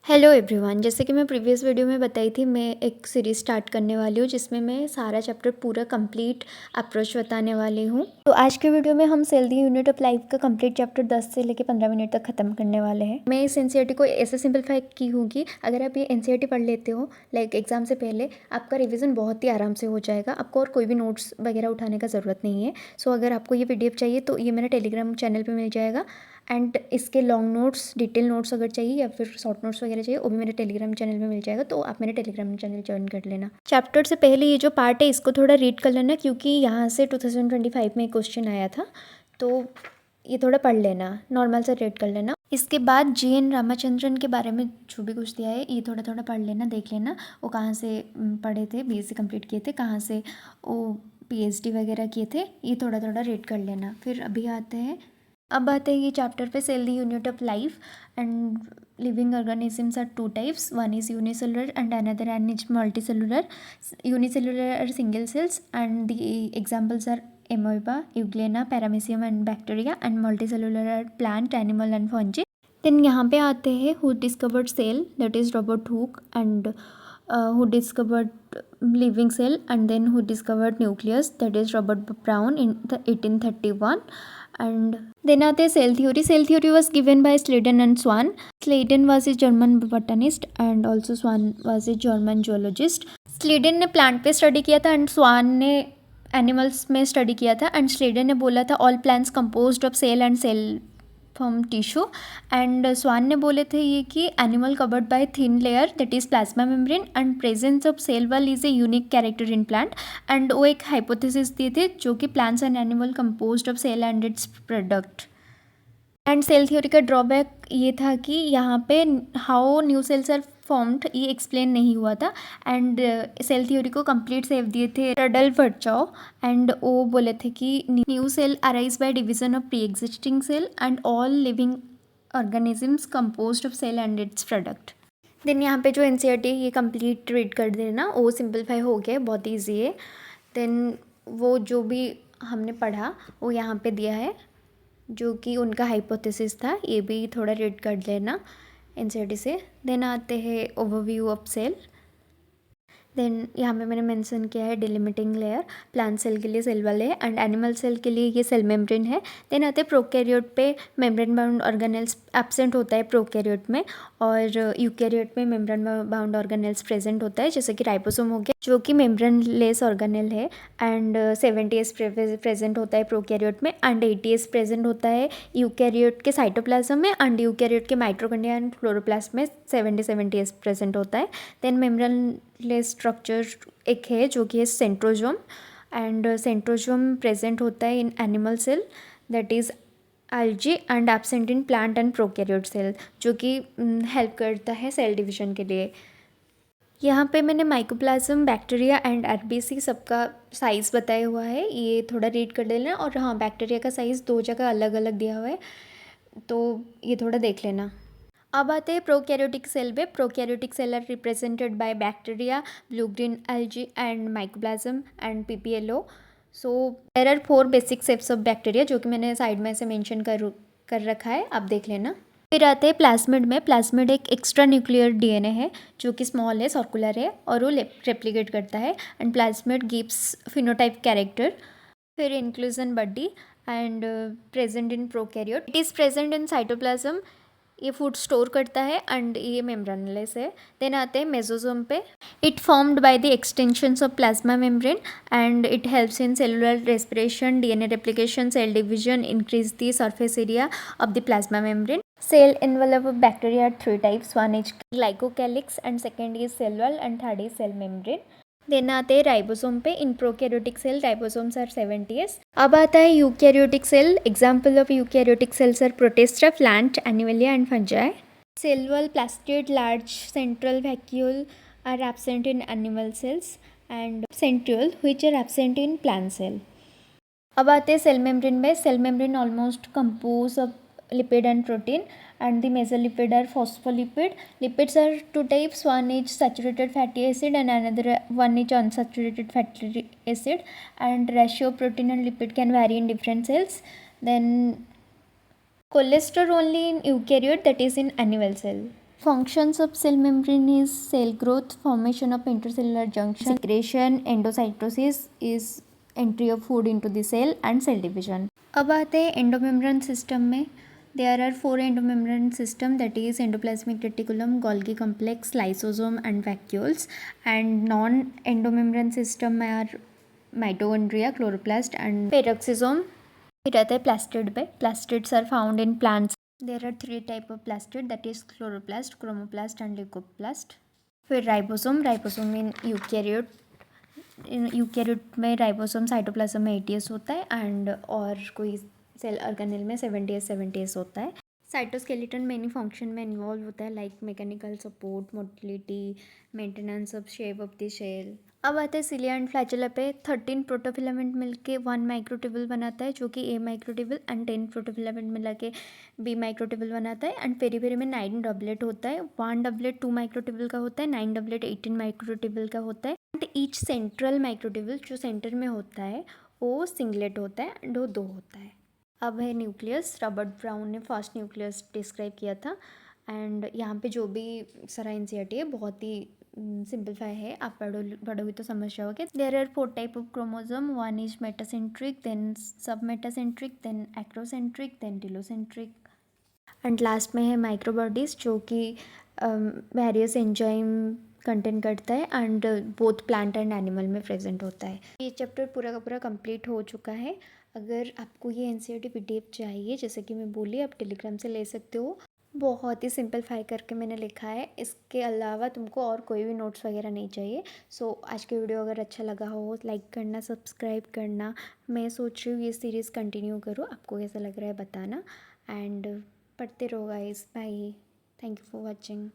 Hello everyone, जैसे कि मैं प्रीवियस वीडियो में बताई थी, मैं एक सीरीज़ स्टार्ट करने वाली हूँ जिसमें मैं सारा चैप्टर पूरा कंप्लीट अप्रोच बताने वाली हूँ। तो आज के वीडियो में हम cell the unit of life का कंप्लीट चैप्टर 10 से लेकर 15 मिनट तक खत्म करने वाले हैं। मैं इस एनसीईआरटी को ऐसे सिंपलीफाई की हूँ कि अगर आप ये एनसीईआरटी पढ़ लेते हो लाइक एग्जाम से पहले, आपका रिविजन बहुत ही आराम से हो जाएगा। आपको और कोई भी नोट्स वगैरह उठाने का ज़रूरत नहीं है। सो अगर आपको ये PDF चाहिए तो ये मेरा टेलीग्राम चैनल पर मिल जाएगा। एंड इसके लॉन्ग नोट्स, डिटेल नोट्स अगर चाहिए या फिर शॉर्ट नोट्स वगैरह चाहिए, वो भी मेरे टेलीग्राम चैनल में मिल जाएगा। तो आप मेरे टेलीग्राम चैनल ज्वाइन कर लेना। चैप्टर से पहले ये जो पार्ट है इसको थोड़ा रीड कर लेना, क्योंकि यहाँ से 2025 में क्वेश्चन आया था, तो ये थोड़ा पढ़ लेना, नॉर्मल से रीड कर लेना। इसके बाद GN रामाचंद्रन के बारे में जो भी कुछ दिया है ये थोड़ा थोड़ा पढ़ लेना, देख लेना वो कहाँ से पढ़े थे, BSc कंप्लीट किए थे, कहाँ से वो PhD वगैरह किए थे, ये थोड़ा थोड़ा रीड कर लेना। फिर अब आते हैं ये चैप्टर पे, cell the unit of life and living organisms are two types, one is unicellular and another one is multicellular. Unicellular are single cells and the examples are amoeba, euglena, paramecium and bacteria, and multicellular are plant, animal and fungi. Then यहाँ पे आते हैं who discovered cell, that is Robert Hooke, and who discovered living cell, and then who discovered nucleus, that is Robert Brown in the 1831. And then आते हैं cell theory. Cell theory was given by Sladen and Swan. Sladen was a German botanist and also Swan was a German zoologist. Schleiden ने plant पे study किया था and Schwann ने animals में study किया था. एंड स्लेडन ने बोला था all plants composed of cell and cell from tissue. And Schwann ने बोले थे ये कि animal covered by thin layer, that is plasma membrane, and presence of cell wall is a unique character in plant. And वो एक hypothesis दिए थे जो कि plants and animal composed of cell and its product. And cell theory का drawback ये था कि यहाँ पे how new sales are formed ये एक्सप्लेन नहीं हुआ था. एंड सेल थ्योरी को कंप्लीट सेव दिए थे रडल्फ वर्चाओ. एंड वो बोले थे कि new cell arise by division of pre existing cell and all living organisms composed of cell and its product. Then यहाँ पे जो एनसीईआरटी ये कंप्लीट रीड कर देना, वो सिंपलीफाई हो गया, बहुत ईजी है. देन वो जो भी हमने पढ़ा वो यहाँ पे दिया है, जो कि उनका हाइपोथेसिस था, ये भी थोड़ा रीड कर लेना एनसीईआरटी से. देन आते हैं ओवरव्यू ऑफ सेल. देन यहाँ पे मैंने मेंशन किया है डिलिमिटिंग लेयर, प्लांट सेल के लिए सेल वाले है एंड एनिमल सेल के लिए ये सेल मेम्ब्रेन है. देन आते हैं प्रोकैरियोट पे, मेम्ब्रेन बाउंड ऑर्गेनेल्स एब्सेंट होता है प्रोकैरियोट में, और यूकैरियोट में मेम्ब्रेन बाउंड ऑर्गेनेल्स प्रेजेंट होता है, जैसे कि राइबोसोम हो गया जो कि मेम्ब्रेन लेस ऑर्गेनेल है. एंड 70S प्रेजेंट होता है प्रोकैरियोट में, एंड 80S प्रेजेंट होता है यूकैरियोट के साइटोप्लाज्म में, एंड यूकैरियोट के माइटोकॉन्ड्रिया एंड क्लोरोप्लास्ट में 70S प्रेजेंट होता है. देन मेम्ब्रेन लेस स्ट्रक्चर एक है जो कि है सेंट्रोजोम, एंड सेंट्रोजोम प्रेजेंट होता है in animal cell, that is algae, and absent in plant and prokaryote cell, जो कि हेल्प करता है सेल डिवीजन के लिए. यहाँ पे मैंने माइकोप्लाज्म, बैक्टीरिया एंड RBC सबका साइज़ बताया हुआ है, ये थोड़ा रीड कर लेना. और हाँ, बैक्टीरिया का साइज़ 2 जगह अलग अलग दिया हुआ है, तो ये थोड़ा देख लेना. अब आते हैं प्रोकैरियोटिक सेल पे. Prokaryotic cell are represented by bacteria, blue green algae and mycoplasm and PPLO. So there are 4 basic shapes of bacteria, जो कि मैंने साइड में से मेंशन कर रखा है, आप देख लेना. फिर आते हैं प्लाज्मिड में. प्लाज्मिड एक एक्स्ट्रा न्यूक्लियर DNA है जो कि स्मॉल है, सर्कुलर है, और वो रेप्लिकेट करता है. And plasmid gives phenotype character. फिर inclusion body and present in prokaryote, it is present in cytoplasm, ये फूड स्टोर करता है, एंड ये मेम्ब्रेनलेस है. देन आते हैं मेसोसोम पे. It formed by the extensions of plasma membrane and it helps in cellular respiration, DNA replication, cell division, increase the surface area of the plasma membrane. Cell envelope of bacteria are 3 types. One is glycocalyx and second is cell wall and third is cell membrane. Then आते हैं ribosome पे. In prokaryotic cell ribosomes are 70S. अब आता है eukaryotic cell. Example of eukaryotic cells are protista, plant, animalia and fungi. Cell wall, plastid, large central vacuole are absent in animal cells and centriole which are absent in plant cell. अब आते हैं cell membrane में. Cell membrane almost compose of lipid and protein, and the mesolipid are phospholipid. Lipids are 2 types. One is saturated fatty acid and another one is unsaturated fatty acid, and ratio of protein and lipid can vary in different cells. Then cholesterol only in eukaryote, that is in animal cell. Functions of cell membrane is cell growth, formation of intercellular junction, secretion, endocytosis is entry of food into the cell and cell division. अब आते हैं endomembrane system में. There are 4 endomembrane system, that is endoplasmic reticulum, Golgi complex, lysosome and vacuoles. And non-endomembrane system में are mitochondria, chloroplast and peroxisome. फिर रहता है plastid पे. Plastids are found in plants. There are 3 type of plastid, that is chloroplast, chromoplast and leucoplast. फिर ribosome. Ribosome इन eukaryote. Eukaryote में ribosome cytoplasm में 80s होता है एंड और कोई सेल ऑर्गेनेल में 70s होता है. साइटोस्केलेटन मेनी फंक्शन में इन्वॉल्व होता है, like mechanical support, motility, maintenance of shape of the cell. अब आते हैं सिलिया एंड फ्लैचेला पे. 13 प्रोटोफिलामेंट मिलके 1 माइक्रोट्यूबुल बनाता है, जो कि ए माइक्रोट्यूबुल, एंड 10 प्रोटोफिलामेंट मिला के बी माइक्रोट्यूबुल बनाता है. एंड पेरीफेरी में 9 डबलेट होता है. 1 डबलेट 2 माइक्रोट्यूबुल का होता है, 9 डबलेट 18 माइक्रोट्यूबुल का होता है. एंड ईच सेंट्रल माइक्रोट्यूबुल जो सेंटर में होता है वो सिंगलेट होता है एंड वो 2 होता है. अब है न्यूक्लियस. रॉबर्ट ब्राउन ने फर्स्ट न्यूक्लियस डिस्क्राइब किया था. एंड यहाँ पे जो भी सारा एनसीईआरटी है बहुत ही सिंपलीफाई है, आप पढ़ोगे तो समझ जाओगे. There are 4 type of chromosome. 1 is metacentric, then submetacentric, then acrocentric, then telocentric. And last में है माइक्रोबॉडीज, जो कि वेरियस एंजाइम कंटेंट करता है and both plant and animal में प्रेजेंट होता है. ये चैप्टर पूरा का पूरा कंप्लीट हो चुका है. अगर आपको ये एनसीईआरटी पीडीएफ चाहिए, जैसे कि मैं बोली, आप टेलीग्राम से ले सकते हो. बहुत ही सिंपलीफाई करके मैंने लिखा है. इसके अलावा तुमको और कोई भी नोट्स वगैरह नहीं चाहिए. सो आज के वीडियो अगर अच्छा लगा हो लाइक करना, सब्सक्राइब करना. मैं सोच रही हूँ ये सीरीज़ कंटिन्यू करूँ. आपको कैसा लग रहा है बताना. एंड पढ़ते रहो guys. Bye. Thank you for watching.